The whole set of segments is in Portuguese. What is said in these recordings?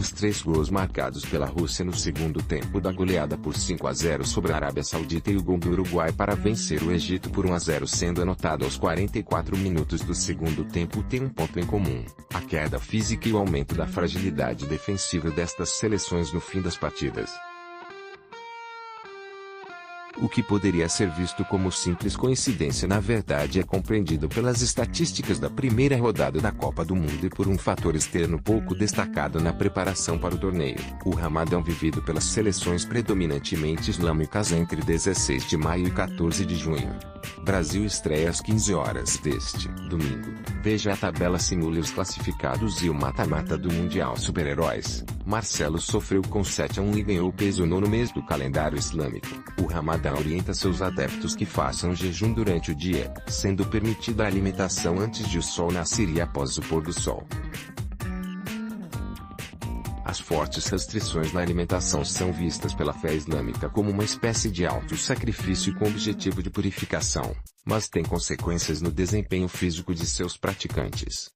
Os 3 gols marcados pela Rússia no segundo tempo da goleada por 5-0 sobre a Arábia Saudita e o gol do Uruguai para vencer o Egito por 1-0 sendo anotado aos 44 minutos do segundo tempo têm um ponto em comum: a queda física e o aumento da fragilidade defensiva destas seleções no fim das partidas. O que poderia ser visto como simples coincidência na verdade é compreendido pelas estatísticas da primeira rodada da Copa do Mundo e por um fator externo pouco destacado na preparação para o torneio: o Ramadão vivido pelas seleções predominantemente islâmicas entre 16 de maio e 14 de junho. Brasil estreia às 15 horas deste domingo. Veja a tabela, simule os classificados e o mata-mata do Mundial Super-Heróis. Marcelo sofreu com 7-1 e ganhou peso no mês do calendário islâmico. O Ramadã orienta seus adeptos que façam jejum durante o dia, sendo permitida a alimentação antes de o sol nascer e após o pôr do sol. As fortes restrições na alimentação são vistas pela fé islâmica como uma espécie de auto-sacrifício com objetivo de purificação, mas têm consequências no desempenho físico de seus praticantes.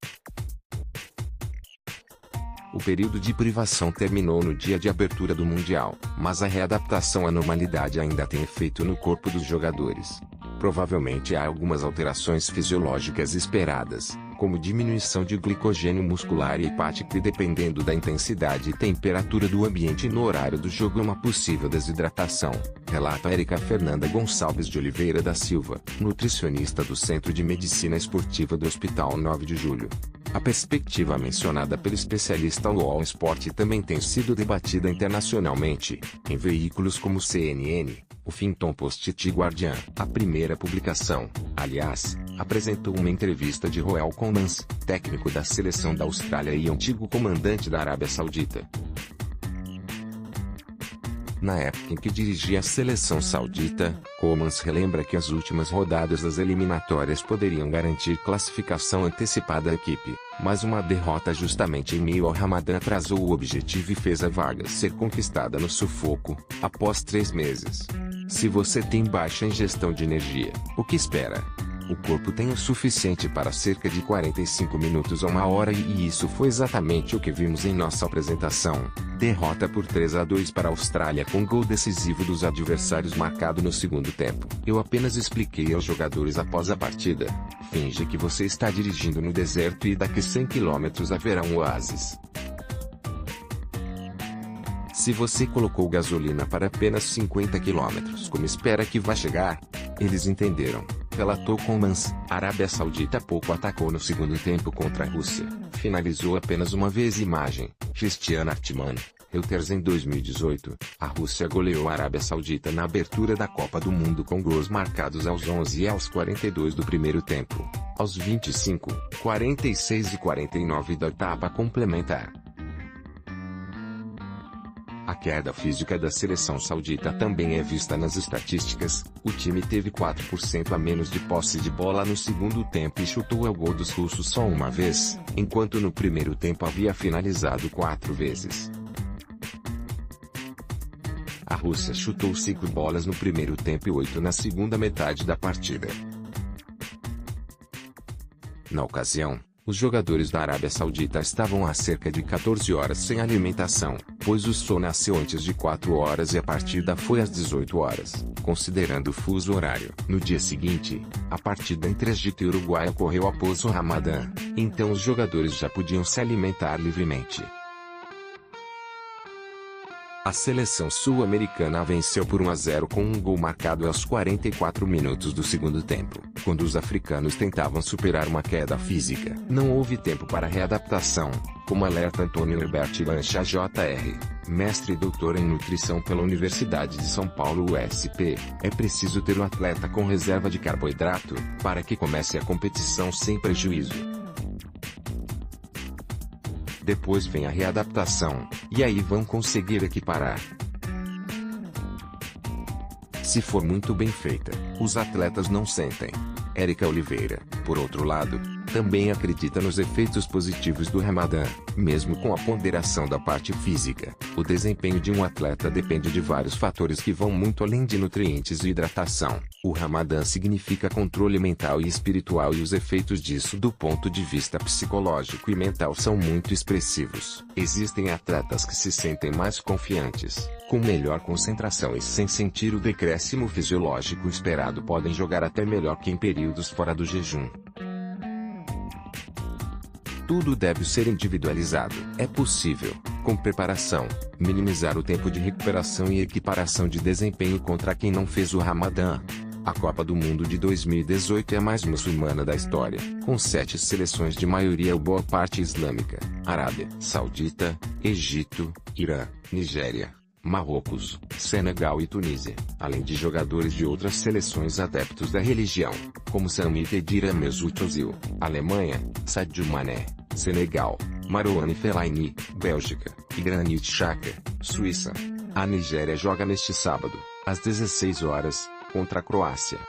O período de privação terminou no dia de abertura do Mundial, mas a readaptação à normalidade ainda tem efeito no corpo dos jogadores. Provavelmente há algumas alterações fisiológicas esperadas, como diminuição de glicogênio muscular e hepático e dependendo da intensidade e temperatura do ambiente no horário do jogo uma possível desidratação, relata Érica Fernanda Gonçalves de Oliveira da Silva, nutricionista do Centro de Medicina Esportiva do Hospital 9 de Julho. A perspectiva mencionada pelo especialista ao All Sport também tem sido debatida internacionalmente, em veículos como CNN, Huffington Post e The Guardian. A primeira publicação, aliás, apresentou uma entrevista de Roel Koolmans, técnico da seleção da Austrália e antigo comandante da Arábia Saudita. Na época em que dirigia a seleção saudita, Koolmans relembra que as últimas rodadas das eliminatórias poderiam garantir classificação antecipada à equipe, mas uma derrota justamente em meio ao Ramadã atrasou o objetivo e fez a vaga ser conquistada no sufoco, após 3 meses. Se você tem baixa ingestão de energia, o que espera? O corpo tem o suficiente para cerca de 45 minutos a 1 hora e isso foi exatamente o que vimos em nossa apresentação. Derrota por 3-2 para a Austrália com gol decisivo dos adversários marcado no segundo tempo. Eu apenas expliquei aos jogadores após a partida: finge que você está dirigindo no deserto e daqui 100 km haverá um oásis. Se você colocou gasolina para apenas 50 km, como espera que vá chegar? Eles entenderam, relatou Koolmans. A Arábia Saudita pouco atacou no segundo tempo contra a Rússia, finalizou apenas uma vez. Imagem, Cristiana Artman, Reuters. Em 2018, a Rússia goleou a Arábia Saudita na abertura da Copa do Mundo com gols marcados aos 11 e aos 42 do primeiro tempo, aos 25, 46 e 49 da etapa complementar. A queda física da seleção saudita também é vista nas estatísticas. O time teve 4% a menos de posse de bola no segundo tempo e chutou ao gol dos russos só uma vez, enquanto no primeiro tempo havia finalizado 4 vezes. A Rússia chutou 5 bolas no primeiro tempo e 8 na segunda metade da partida. Na ocasião, os jogadores da Arábia Saudita estavam há cerca de 14 horas sem alimentação, pois o sol nasceu antes de 4 horas e a partida foi às 18 horas, considerando o fuso horário. No dia seguinte, a partida entre Egito e Uruguai ocorreu após o Ramadã, então os jogadores já podiam se alimentar livremente. A seleção sul-americana venceu por 1-0 com um gol marcado aos 44 minutos do segundo tempo, quando os africanos tentavam superar uma queda física. Não houve tempo para readaptação, como alerta Antônio Herbert Lancha Jr., mestre e doutor em nutrição pela Universidade de São Paulo USP. É preciso ter um atleta com reserva de carboidrato, para que comece a competição sem prejuízo. Depois vem a readaptação, e aí vão conseguir equiparar. Se for muito bem feita, os atletas não sentem. Érica Oliveira, por outro lado, também acredita nos efeitos positivos do Ramadã. Mesmo com a ponderação da parte física, o desempenho de um atleta depende de vários fatores que vão muito além de nutrientes e hidratação. O Ramadã significa controle mental e espiritual, e os efeitos disso do ponto de vista psicológico e mental são muito expressivos. Existem atletas que se sentem mais confiantes, com melhor concentração e sem sentir o decréscimo fisiológico esperado, podem jogar até melhor que em períodos fora do jejum. Tudo deve ser individualizado. É possível, com preparação, minimizar o tempo de recuperação e equiparação de desempenho contra quem não fez o Ramadã. A Copa do Mundo de 2018 é a mais muçulmana da história, com 7 seleções de maioria ou boa parte islâmica: Arábia Saudita, Egito, Irã, Nigéria, Marrocos, Senegal e Tunísia, além de jogadores de outras seleções adeptos da religião, como Sami Khedira, Mesut Ozil, Alemanha, Sadio Mané, Senegal, Marouane Fellaini, Bélgica, e Granit Xhaka, Suíça. A Nigéria joga neste sábado, às 16 horas, contra a Croácia.